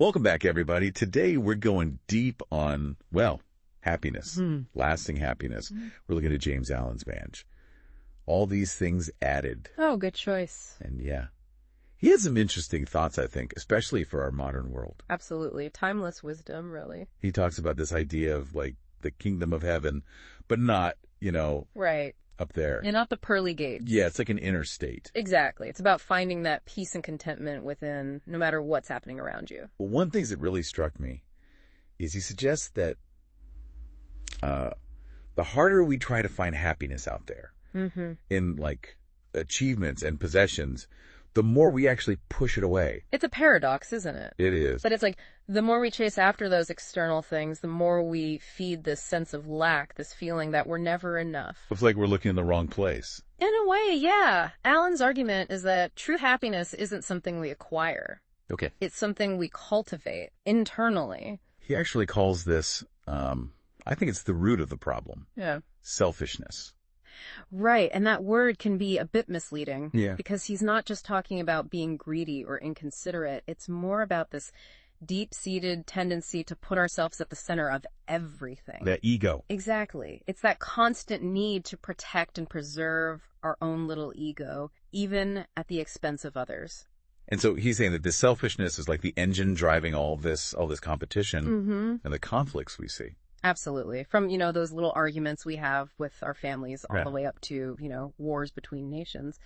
Welcome back, everybody. Today we're going deep on, happiness, lasting happiness. We're looking at James Allen's Vange. All these things added. Oh, good choice. And he has some interesting thoughts, I think, especially for our modern world. Absolutely. Timeless wisdom, really. He talks about this idea of like the kingdom of heaven, but not, right. up there. And not the pearly gates. Yeah, it's like an inner state. Exactly. It's about finding that peace and contentment within, no matter what's happening around you. Well, one thing that really struck me is he suggests that the harder we try to find happiness out there in like achievements and possessions, the more we actually push it away. It's a paradox, isn't it? It is. But it's like the more we chase after those external things, the more we feed this sense of lack, this feeling that we're never enough. It's like we're looking in the wrong place. In a way, yeah. Alan's argument is that true happiness isn't something we acquire. Okay. It's something we cultivate internally. He actually calls this, I think it's the root of the problem. Yeah. Selfishness. Right, and that word can be a bit misleading. Yeah. Because he's not just talking about being greedy or inconsiderate. It's more about this deep-seated tendency to put ourselves at the center of everything. That ego. Exactly. It's that constant need to protect and preserve our own little ego, even at the expense of others. And so he's saying that this selfishness is like the engine driving all this competition and the conflicts we see. Absolutely. From, those little arguments we have with our families all Right. the way up to, wars between nations.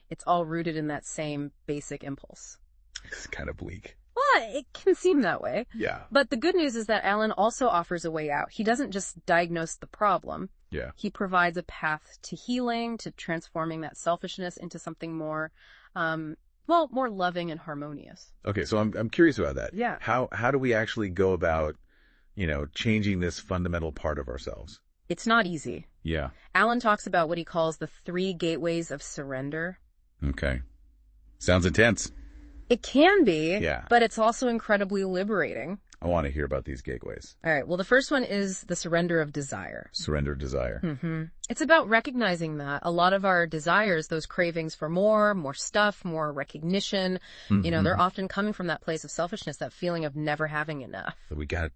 It's all rooted in that same basic impulse. It's kind of bleak. Well, it can seem that way. Yeah. But the good news is that Alan also offers a way out. He doesn't just diagnose the problem. Yeah. He provides a path to healing, to transforming that selfishness into something more, more loving and harmonious. Okay, so I'm curious about that. Yeah. How do we actually go about, changing this fundamental part of ourselves? It's not easy. Yeah. Alan talks about what he calls the 3 gateways of surrender. Okay. Sounds intense. It can be, Yeah. but it's also incredibly liberating. I want to hear about these gateways. All right, well, the first one is the surrender of desire. Surrender, desire. It's about recognizing that a lot of our desires, those cravings for more stuff, more recognition, they're often coming from that place of selfishness, that feeling of never having enough. So we got to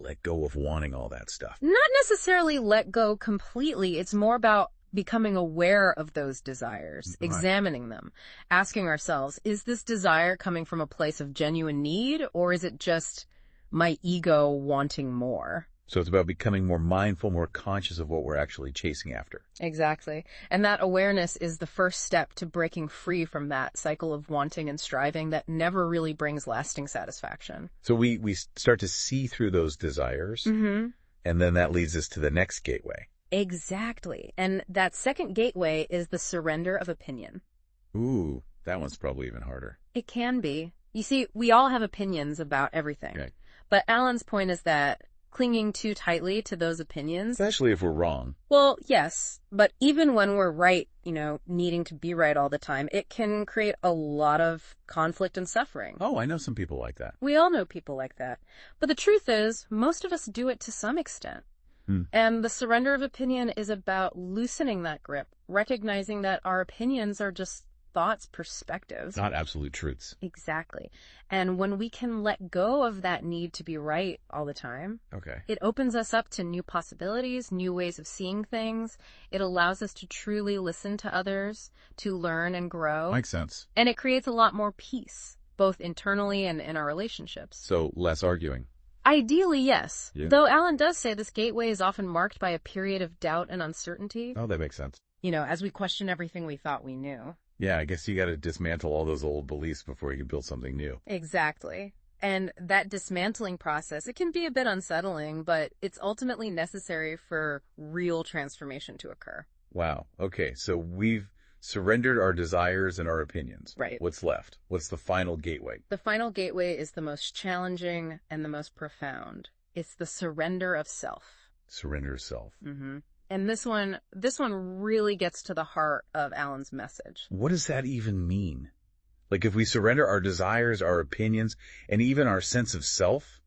let go of wanting all that stuff. Not necessarily let go completely. It's more about becoming aware of those desires, Right. examining them, asking ourselves, is this desire coming from a place of genuine need, or is it just my ego wanting more? So it's about becoming more mindful, more conscious of what we're actually chasing after. Exactly. And that awareness is the first step to breaking free from that cycle of wanting and striving that never really brings lasting satisfaction. So we start to see through those desires, and then that leads us to the next gateway. Exactly. And that second gateway is the surrender of opinion. Ooh, that one's probably even harder. It can be. You see, we all have opinions about everything. Okay. But Alan's point is that clinging too tightly to those opinions, Especially if we're wrong. well, yes, but even when we're right, needing to be right all the time, it can create a lot of conflict and suffering. Oh, I know some people like that. We all know people like that. But the truth is, most of us do it to some extent. And the surrender of opinion is about loosening that grip, recognizing that our opinions are just thoughts, perspectives. Not absolute truths. Exactly. And when we can let go of that need to be right all the time, Okay. it opens us up to new possibilities, new ways of seeing things. It allows us to truly listen to others, to learn and grow. Makes sense. And it creates a lot more peace, both internally and in our relationships. So less arguing. Ideally, yes. Yeah. Though Alan does say this gateway is often marked by a period of doubt and uncertainty. Oh, that makes sense. As we question everything we thought we knew. Yeah, I guess you got to dismantle all those old beliefs before you can build something new. Exactly. And that dismantling process, it can be a bit unsettling, but it's ultimately necessary for real transformation to occur. Wow. Okay, so we've surrendered our desires and our opinions. Right. What's left? What's the final gateway? The final gateway is the most challenging and the most profound. It's the surrender of self. Surrender of self. And this one really gets to the heart of Alan's message. What does that even mean? Like if we surrender our desires, our opinions, and even our sense of self,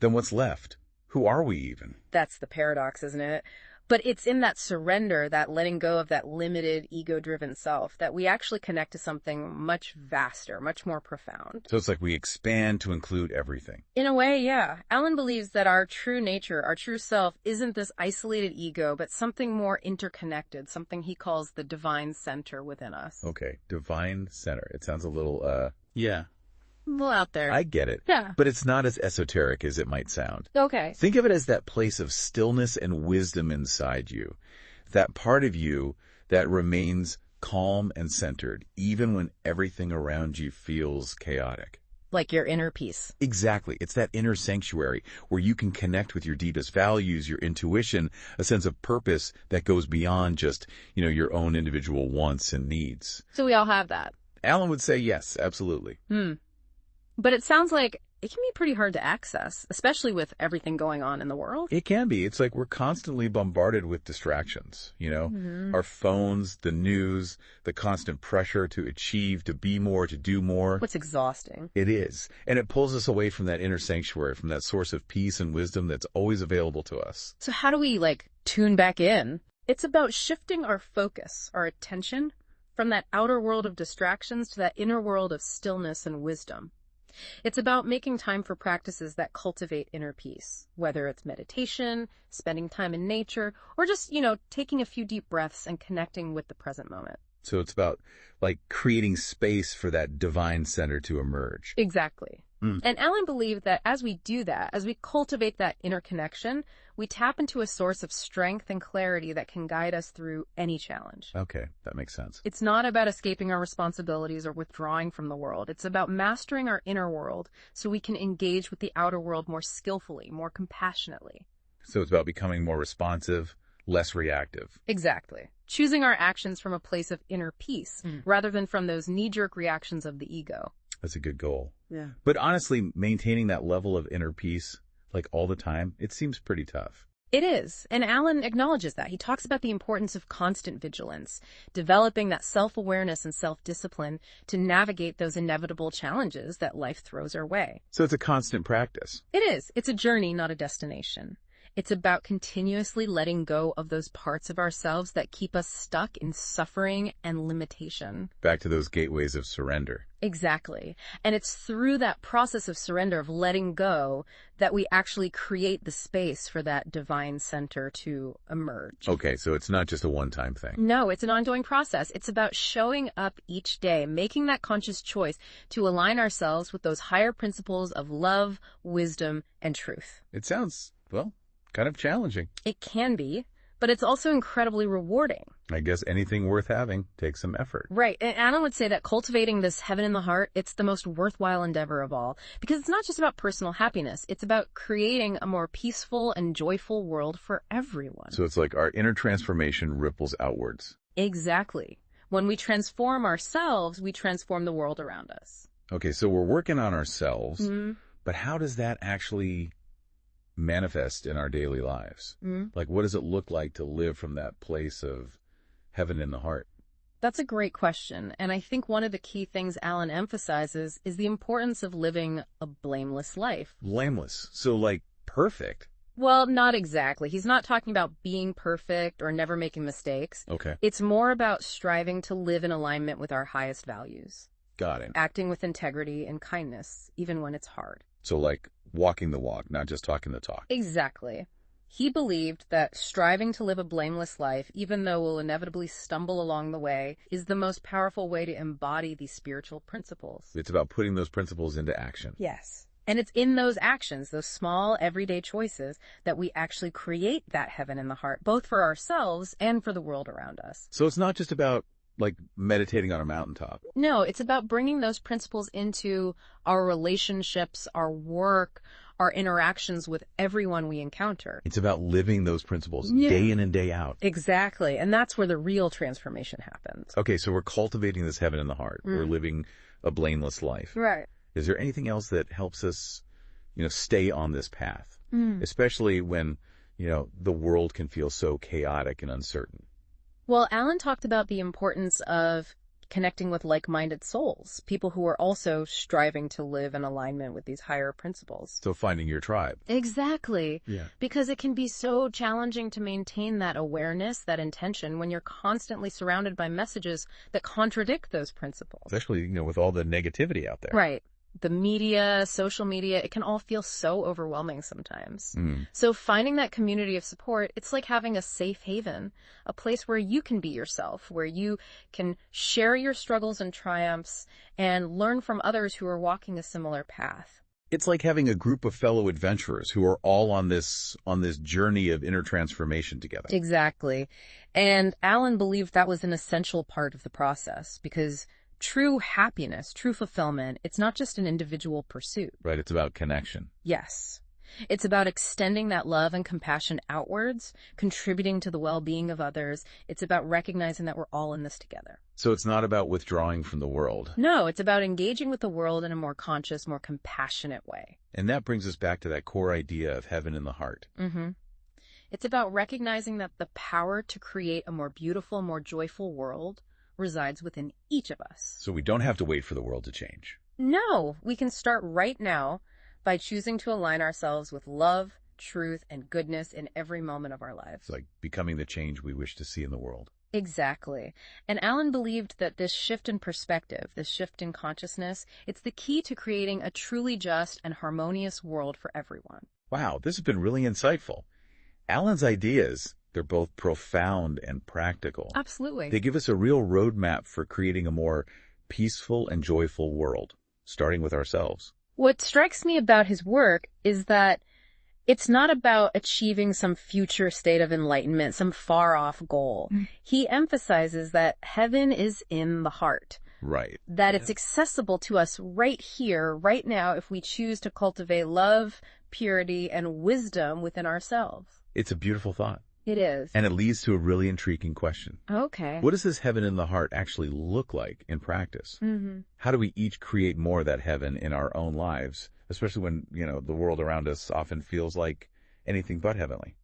then what's left? Who are we even? That's the paradox, isn't it? But it's in that surrender, that letting go of that limited, ego-driven self, that we actually connect to something much vaster, much more profound. So it's like we expand to include everything. In a way, yeah. Alan believes that our true nature, our true self, isn't this isolated ego, but something more interconnected, something he calls the divine center within us. Okay, divine center. It sounds a little, yeah. A little out there. I get it. Yeah. But it's not as esoteric as it might sound. Okay. Think of it as that place of stillness and wisdom inside you. That part of you that remains calm and centered, even when everything around you feels chaotic. Like your inner peace. Exactly. It's that inner sanctuary where you can connect with your deepest values, your intuition, a sense of purpose that goes beyond just, your own individual wants and needs. So we all have that. Alan would say yes, absolutely. But it sounds like it can be pretty hard to access, especially with everything going on in the world. It can be. It's like we're constantly bombarded with distractions, Our phones, the news, the constant pressure to achieve, to be more, to do more. What's exhausting. It is. And it pulls us away from that inner sanctuary, from that source of peace and wisdom that's always available to us. So how do we, tune back in? It's about shifting our focus, our attention, from that outer world of distractions to that inner world of stillness and wisdom. It's about making time for practices that cultivate inner peace, whether it's meditation, spending time in nature, or just, taking a few deep breaths and connecting with the present moment. So it's about, creating space for that divine center to emerge. Exactly. And Alan believed that as we do that, as we cultivate that inner connection, we tap into a source of strength and clarity that can guide us through any challenge. Okay, that makes sense. It's not about escaping our responsibilities or withdrawing from the world. It's about mastering our inner world so we can engage with the outer world more skillfully, more compassionately. So it's about becoming more responsive, less reactive. Exactly. Choosing our actions from a place of inner peace rather than from those knee-jerk reactions of the ego. That's a good goal. Yeah. But honestly, maintaining that level of inner peace, all the time, it seems pretty tough. It is. And Alan acknowledges that. He talks about the importance of constant vigilance, developing that self-awareness and self-discipline to navigate those inevitable challenges that life throws our way. So it's a constant practice. It is. It's a journey, not a destination. It's about continuously letting go of those parts of ourselves that keep us stuck in suffering and limitation. Back to those gateways of surrender. Exactly. And it's through that process of surrender, of letting go, that we actually create the space for that divine center to emerge. Okay, so it's not just a one-time thing. No, it's an ongoing process. It's about showing up each day, making that conscious choice to align ourselves with those higher principles of love, wisdom, and truth. It sounds, kind of challenging. It can be, but it's also incredibly rewarding. I guess anything worth having takes some effort. Right. And Anna would say that cultivating this heaven in the heart, it's the most worthwhile endeavor of all. Because it's not just about personal happiness. It's about creating a more peaceful and joyful world for everyone. So it's like our inner transformation ripples outwards. Exactly. When we transform ourselves, we transform the world around us. Okay, so we're working on ourselves, but how does that actually manifest in our daily lives? What does it look like to live from that place of heaven in the heart? That's a great question. And I think one of the key things Alan emphasizes is the importance of living a blameless life. Blameless. So perfect. Well, not exactly. He's not talking about being perfect or never making mistakes. Okay. It's more about striving to live in alignment with our highest values. Got it. Acting with integrity and kindness, even when it's hard. So walking the walk, not just talking the talk. Exactly. He believed that striving to live a blameless life, even though we'll inevitably stumble along the way, is the most powerful way to embody these spiritual principles. It's about putting those principles into action. Yes. And it's in those actions, those small everyday choices, that we actually create that heaven in the heart, both for ourselves and for the world around us. So it's not just about meditating on a mountaintop. No, it's about bringing those principles into our relationships, our work, our interactions with everyone we encounter. It's about living those principles day in and day out. Exactly. And that's where the real transformation happens. Okay, so we're cultivating this heaven in the heart. We're living a blameless life. Right. Is there anything else that helps us, stay on this path? Especially when, the world can feel so chaotic and uncertain. Well, Alan talked about the importance of connecting with like-minded souls, people who are also striving to live in alignment with these higher principles. So finding your tribe. Exactly. Yeah. Because it can be so challenging to maintain that awareness, that intention, when you're constantly surrounded by messages that contradict those principles. Especially, with all the negativity out there. Right. The media, social media, it can all feel so overwhelming sometimes. So finding that community of support, it's like having a safe haven, a place where you can be yourself, where you can share your struggles and triumphs and learn from others who are walking a similar path. It's like having a group of fellow adventurers who are all on this journey of inner transformation together. Exactly. And Alan believed that was an essential part of the process because true happiness, true fulfillment, it's not just an individual pursuit. Right, it's about connection. Yes. It's about extending that love and compassion outwards, contributing to the well-being of others. It's about recognizing that we're all in this together. So it's not about withdrawing from the world. No, it's about engaging with the world in a more conscious, more compassionate way. And that brings us back to that core idea of heaven in the heart. It's about recognizing that the power to create a more beautiful, more joyful world resides within each of us. So we don't have to wait for the world to change. No, we can start right now by choosing to align ourselves with love, truth, and goodness in every moment of our lives. It's like becoming the change we wish to see in the world. Exactly. And Alan believed that this shift in perspective, this shift in consciousness, it's the key to creating a truly just and harmonious world for everyone. Wow, this has been really insightful. Alan's ideas, they're both profound and practical. Absolutely. They give us a real roadmap for creating a more peaceful and joyful world, starting with ourselves. What strikes me about his work is that it's not about achieving some future state of enlightenment, some far-off goal. He emphasizes that heaven is in the heart. Right. That it's accessible to us right here, right now, if we choose to cultivate love, purity, and wisdom within ourselves. It's a beautiful thought. It is. And it leads to a really intriguing question. Okay. What does this heaven in the heart actually look like in practice? How do we each create more of that heaven in our own lives, especially when, the world around us often feels like anything but heavenly?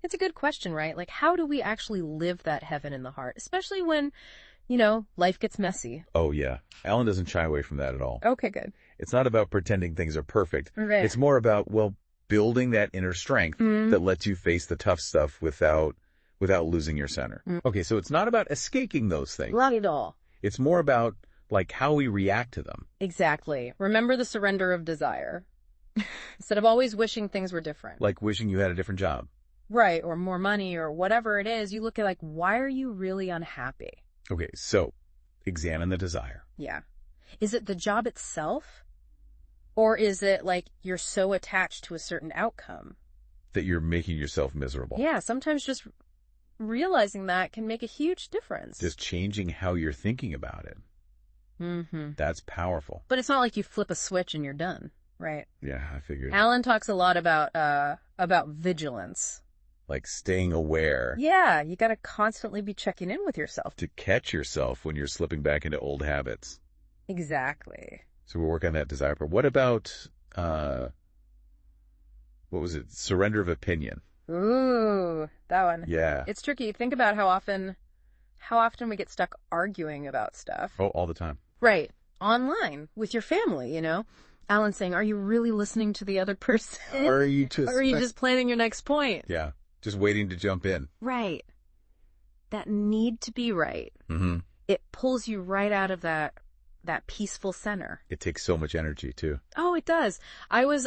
It's a good question, right? Like, how do we actually live that heaven in the heart, especially when, life gets messy? Oh, yeah. Alan doesn't shy away from that at all. Okay, good. It's not about pretending things are perfect. Right. It's more about, building that inner strength that lets you face the tough stuff without losing your center. Okay, so it's not about escaping those things. Not at all. It's more about, how we react to them. Exactly. Remember the surrender of desire. Instead of always wishing things were different. Like wishing you had a different job. Right, or more money, or whatever it is, you look at, why are you really unhappy? Okay, so examine the desire. Yeah. Is it the job itself? Or is it you're so attached to a certain outcome that you're making yourself miserable? Yeah, sometimes just realizing that can make a huge difference. Just changing how you're thinking about it. That's powerful. But it's not like you flip a switch and you're done, right? Yeah, I figured. Alan talks a lot about vigilance. Like staying aware. Yeah, you got to constantly be checking in with yourself. To catch yourself when you're slipping back into old habits. Exactly. So we'll work on that desire part. What about, what was it? Surrender of opinion. Ooh, that one. Yeah. It's tricky. Think about how often we get stuck arguing about stuff. Oh, all the time. Right. Online with your family, Alan's saying, are you really listening to the other person? Or are you just planning your next point? Yeah. Just waiting to jump in. Right. That need to be right. It pulls you right out of that peaceful center. It takes so much energy too. Oh, it does. I was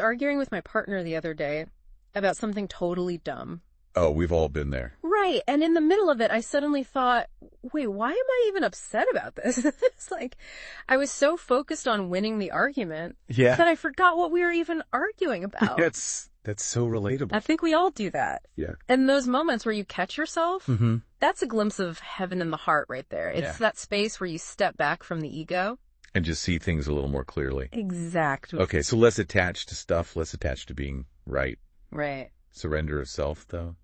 arguing with my partner the other day about something totally dumb. Oh, we've all been there. Right. And in the middle of it, I suddenly thought, wait, why am I even upset about this? It's I was so focused on winning the argument that I forgot what we were even arguing about. That's so relatable. I think we all do that. Yeah. And those moments where you catch yourself, that's a glimpse of heaven in the heart right there. It's that space where you step back from the ego. And just see things a little more clearly. Exactly. Okay, so less attached to stuff, less attached to being right. Right. Surrender of self, though.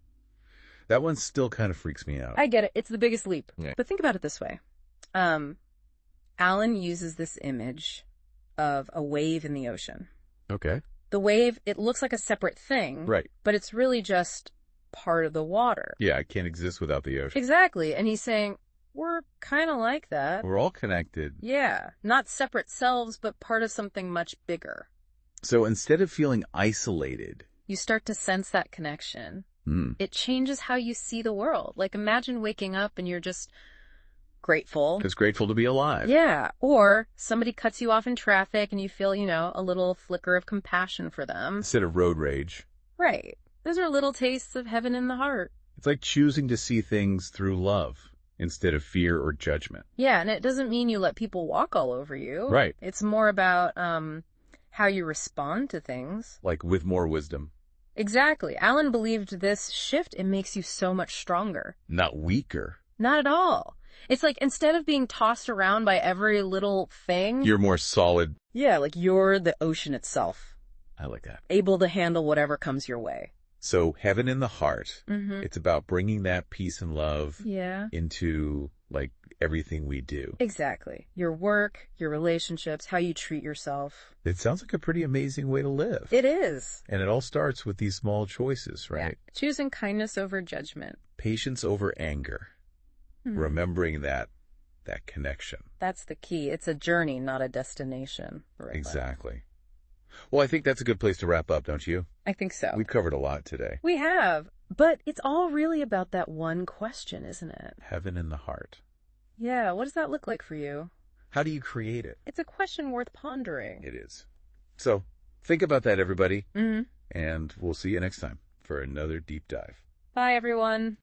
That one still kind of freaks me out. I get it. It's the biggest leap. Yeah. But think about it this way. Alan uses this image of a wave in the ocean. Okay. The wave, it looks like a separate thing. Right. But it's really just part of the water. Yeah, it can't exist without the ocean. Exactly. And he's saying, we're kind of like that. We're all connected. Yeah, not separate selves, but part of something much bigger. So instead of feeling isolated, you start to sense that connection. It changes how you see the world. Like, imagine waking up and you're just grateful. Just grateful to be alive. Yeah. Or somebody cuts you off in traffic and you feel, a little flicker of compassion for them. Instead of road rage. Right. Those are little tastes of heaven in the heart. It's like choosing to see things through love instead of fear or judgment. Yeah, and it doesn't mean you let people walk all over you. Right. It's more about how you respond to things. Like with more wisdom. Exactly. Alan believed this shift, it makes you so much stronger. Not weaker. Not at all. It's like, instead of being tossed around by every little thing, you're more solid. Yeah, like you're the ocean itself. I like that. Able to handle whatever comes your way. So heaven in the heart, it's about bringing that peace and love into like everything we do. Exactly. Your work, your relationships, how you treat yourself. It sounds like a pretty amazing way to live. It is. And it all starts with these small choices, right? Yeah. Choosing kindness over judgment. Patience over anger. Remembering that connection. That's the key. It's a journey, not a destination. Exactly. Well, I think that's a good place to wrap up, don't you? I think so. We've covered a lot today. We have. But it's all really about that one question, isn't it? Heaven in the heart. Yeah. What does that look like for you? How do you create it? It's a question worth pondering. It is. So think about that, everybody. And we'll see you next time for another deep dive. Bye, everyone.